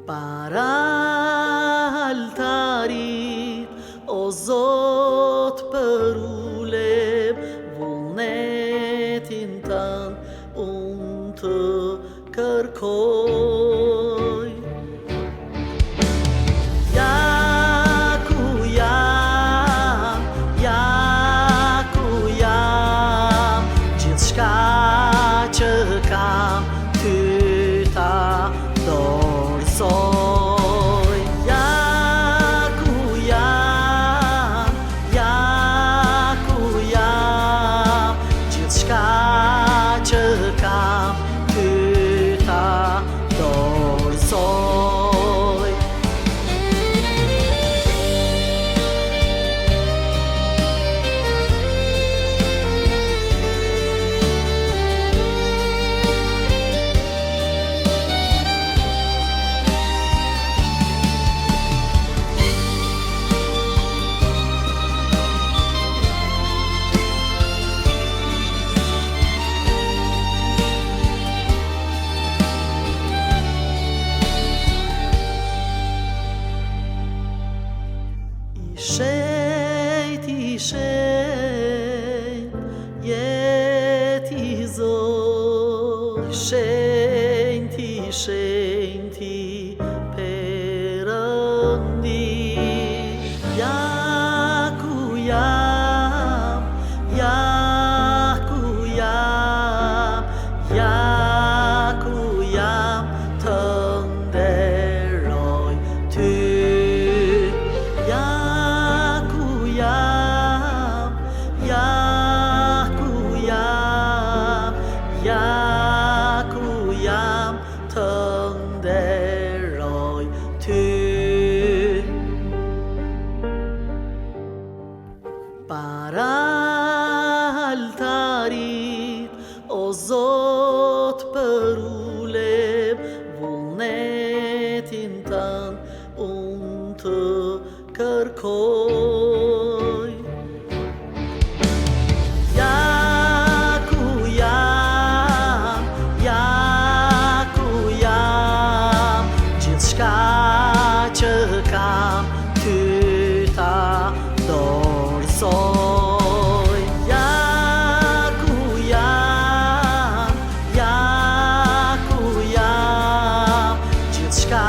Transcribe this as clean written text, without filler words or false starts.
Para altarit, o Zot, për ulem vullnetin tan, unë të kërkoj. Ja ku jam, gjithçka që kam, ty ta dorësoj. Ja ku jam, gjithçka që kam, ty ta dorësoj. I shenjt, jeti Zot, shenjti Perëndi. Ja ku jam, të nderoj ty. Të nderoj ty. Para altarit, o Zot, për ulem vullnetin tan, unë të kërkoj. Gjithçka që kam, ty ta dorësoj. Ja ku jam, gjithçka